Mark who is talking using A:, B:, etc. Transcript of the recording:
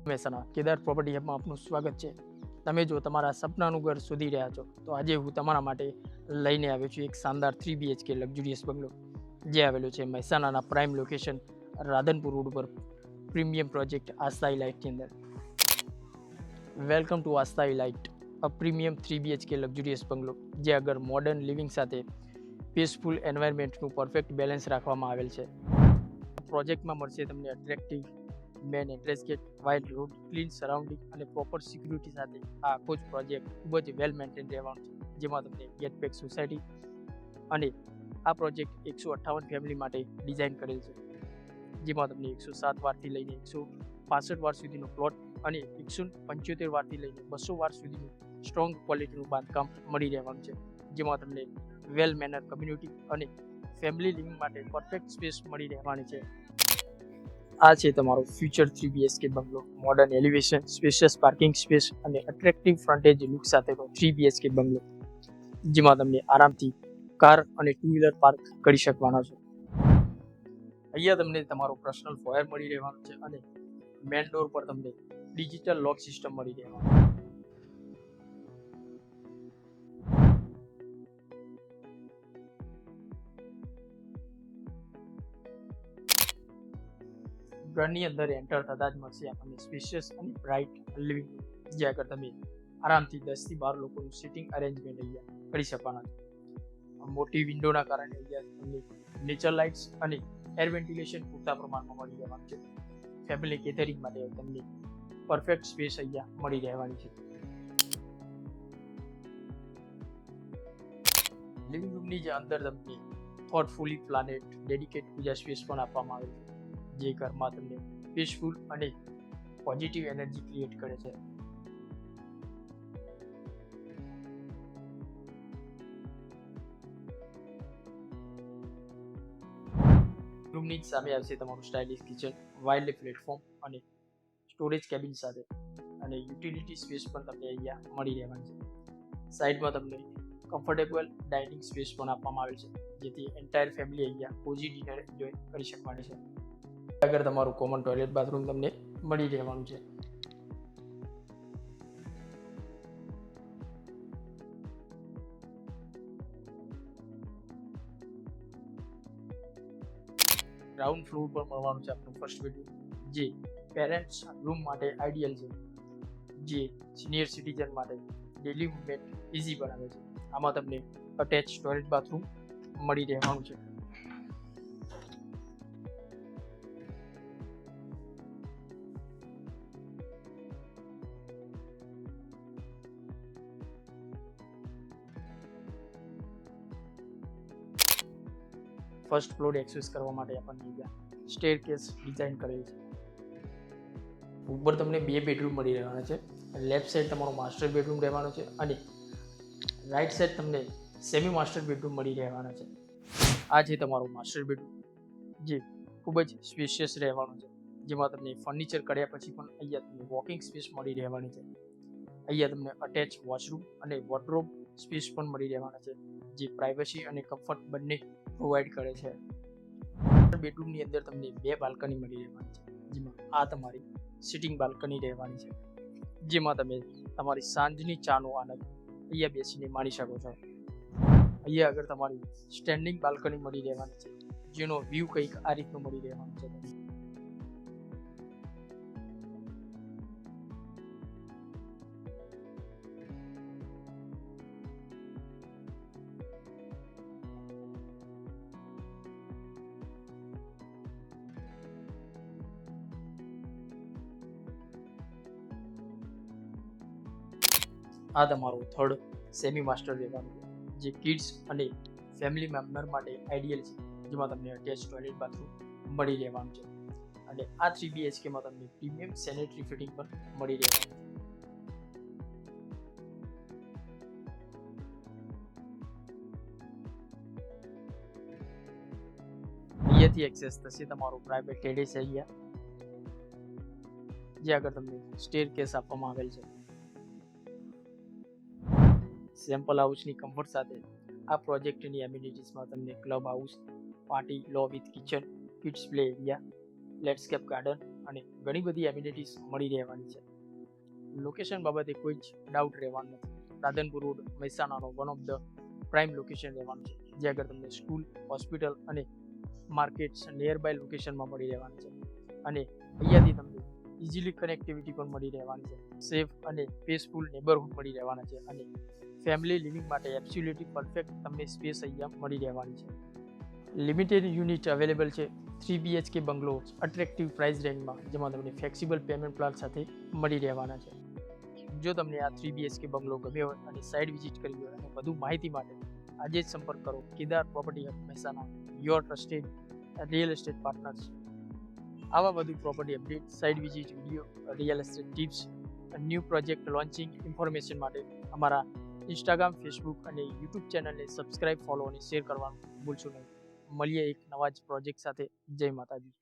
A: Mehsana Kedar property હબમાં આપનું સ્વાગત છે. તમે જો તમારા સપનાનું ઘર શોધી રહ્યા છો તો આજે હું તમારા માટે લઈને આવ્યો છું એક શાનદાર 3 BHK લક્ઝુરિયસ બંગલો જે આવેલો છે મહેસાણાના પ્રાઇમ લોકેશન રાધનપુર રોડ પર પ્રીમિયમ પ્રોજેક્ટ આસ્થા ઇલાઇટની અંદર. Welcome to Aastha Elite, a premium 3 BHK luxurious bungalow જે આગળ મોડર્ન લિવિંગ સાથે પીસફુલ એન્વાયરમેન્ટનું પરફેક્ટ બેલેન્સ રાખવામાં આવેલ છે. પ્રોજેક્ટમાં મળશે તમને attractive main entrance gate, wide road, clean surrounding અને પ્રોપર સિક્યુરિટી સાથે આ આખો જ પ્રોજેક્ટ ખૂબ જ વેલ મેન્ટેન રહેવાનો છે, જેમાં તમને ગેટપેક સોસાયટી અને આ પ્રોજેક્ટ 158 ફેમિલી માટે ડિઝાઇન કરેલ છે, જેમાં તમને 107 વારથી લઈને 165 વાર સુધીનો પ્લોટ અને 175 વારથી લઈને 200 વાર સુધીનું સ્ટ્રોંગ ક્વોલિટીનું બાંધકામ મળી રહેવાનું છે, જેમાં તમને વેલ મેનર કમ્યુનિટી અને ફેમિલી લિવિંગ માટે પરફેક્ટ સ્પેસ મળી રહેવાની છે. આ છે તમારો future 3 BHK bungalow. Modern elevation, spacious parking space અને એટ્રેક્ટિવ ફ્રન્ટેજ લુક સાથેનો 3 BHK બંગલો, જેમાં તમને આરામથી કાર અને 2 વ્હીલર પાર્ક કરી શકવાના છો. અહીંયા તમને તમારો પર્સનલ ફોયર મળી રહેવાનો છે અને મેન ડોર પર તમને ડિજિટલ લોક સિસ્ટમ મળી રહેવાનો છે. ઘરની અંદર એન્ટર થતા જ મળશે આપણને સ્પેશિયસ અને બ્રાઇટ લિવિંગ રૂમ, જે આગળ તમે આરામથી 10 થી 12 લોકોનું સિટિંગ અરેન્જમેન્ટ અહીંયા કરી શકવાના છો. મોટી વિન્ડોના કારણે અહીંયા તમને નેચર લાઇટ્સ અને એર વેન્ટિલેશન પૂરતા પ્રમાણમાં મળી રહેવાનું છે. ફેમિલી ગેધરિંગ માટે તમને પરફેક્ટ સ્પેસ અહીંયા મળી રહેવાની છે. લિવિંગ રૂમની જે અંદર તમને થોટફુલી પ્લાનેટ ડેડિકેટ પૂજા સ્પેસ પણ આપવામાં આવેલ છે, જે ઘરમાં તમને પીસફુલ અને પોઝિટિવ એનર્જી ક્રિએટ કરે છે. રૂમની જ સામે આવશે તમારું સ્ટાઇલિશ કિચન, વાઇલ્ડ પ્લેટફોર્મ અને સ્ટોરેજ કેબિન સાથે, અને યુટિલિટી સ્પેસ પણ તમને અહીંયા મળી રહેવાની છે. સાઈડમાં તમને કમ્ફર્ટેબલ ડાઇનિંગ સ્પેસ પણ આપવામાં આવેલ છે, જેથી એન્ટાયર ફેમિલી અહીંયા કોઝી ડિનર એન્જોય કરી શકવાની છે. આગળ તમારું કોમન ટોયલેટ બાથરૂમ તમને મળી રહેવાનું છે. ગ્રાઉન્ડ ફ્લોર પર મળવાનું છે આપણું ફર્સ્ટ બેડરૂમ, જે પેરેન્ટ્સ રૂમ માટે આઈડિયલ છે, જે સિનિયર સિટીઝન માટે ડેલી મૂવમેન્ટ ઇઝી બનાવે છે. આમાં તમને અટેચ ટોયલેટ બાથરૂમ મળી રહેવાનું છે. ફર્સ્ટ ફ્લોર એક્સેસ કરવા માટે આપણને અહીંયા સ્ટેરકેસ ડિઝાઇન કરેલ છે. ઉપર તમને 2 બેડરૂમ મળી રહેવાના છે. લેફ્ટ સાઈડ તમારો માસ્ટર બેડરૂમ રહેવાનો છે અને રાઈટ સાઈડ તમને સેમી માસ્ટર બેડરૂમ મળી રહેવાના છે. આ છે તમારો માસ્ટર બેડરૂમ, જે ખૂબ જ સ્પેશિયસ રહેવાનું છે, જેમાં તમને ફર્નિચર કર્યા પછી પણ અહીંયા તમને વોકિંગ સ્પેસ મળી રહેવાની છે. અહીંયા તમને અટેચ વોશરૂમ અને વોર્ડરોબ સ્પેસ પણ મળી રહેવાના છે, જે પ્રાઇવસી અને કમ્ફર્ટ બંને પ્રોવાઈડ કરે છે. બેડરૂમની અંદર તમને 2 બાલ્કની મળી રહેવાની છે, જેમાં આ તમારી સિટિંગ બાલ્કની રહેવાની છે, જેમાં તમે તમારી સાંજની ચાનો આનંદ અહીંયા બેસીને માણી શકો છો. અહીંયા આગળ તમારી સ્ટેન્ડિંગ બાલ્કની મળી રહેવાની છે, જેનો વ્યૂ કંઈક આ રીતનો મળી રહેવાનો છે. આ તમારો થર્ડ સેમી માસ્ટર રહેવાનું છે, જે કિડ્સ અને ફેમિલી મેમ્બર માટે આઈડિયલ છે, જેમાં તમને અટેચ ટોયલેટ બાથરૂમ મળી રહેવાનું છે. અને આ 3 BHK માં તમને પ્રીમિયમ સેનેટરી ફિટિંગ પણ મળી રહેવાનું છે. અહીંયાથી એક્સેસ થશે તમારો પ્રાઇવેટ ટેરેસ એરિયા, જે આગળ તમને સ્ટેરકેસ આપવામાં આવેલ છે. સેમ્પલ હાઉસની કમ્ફર્ટ સાથે આ પ્રોજેક્ટની એમ્યુનિટીઝમાં તમને club house, party lawn with kitchen, kids play area, landscape garden અને ઘણી બધી એમ્યુનિટીઝ મળી રહેવાની છે. લોકેશન બાબતે કોઈ જ ડાઉટ રહેવાનો નથી. રાધનપુર રોડ મહેસાણાનો one of the prime location રહેવાનું છે, જ્યાં આગળ તમને સ્કૂલ, હોસ્પિટલ અને માર્કેટ્સ નિયર બાય લોકેશનમાં મળી રહેવાની છે. અને અહીંયાથી તમને ઇઝીલી કનેક્ટિવિટી પણ મળી રહેવાની છે. સેફ અને પીસફુલ નેબરહુડ મળી રહેવાના છે અને ફેમિલી લિવિંગ માટે એબ્સોલ્યુટલી પરફેક્ટ તમને સ્પેસ અહીંયા મળી રહેવાની છે. લિમિટેડ યુનિટ અવેલેબલ છે. 3 BHK બંગલો અટ્રેક્ટિવ પ્રાઇસ રેન્જમાં, જેમાં તમને ફ્લેક્સિબલ પેમેન્ટ પ્લાન સાથે મળી રહેવાના છે. જો તમને આ 3 BHK બંગલો ગમ્યો હોય અને સાઇટ વિઝિટ કરવી હોય અને વધુ માહિતી માટે આજે જ સંપર્ક કરો Kedar property hub Mehsana, your trusted real estate partners. આવા વધુ property update, site visit video, real estate tips, new project launching information માટે અમારા ઇન્સ્ટાગ્રામ, ફેસબુક અને યુટ્યુબ ચેનલને સબસ્ક્રાઇબ, ફોલો અને શેર કરવાનું ભૂલશો નહીં. મળીએ એક નવા જ પ્રોજેક્ટ સાથે. જય માતાજી.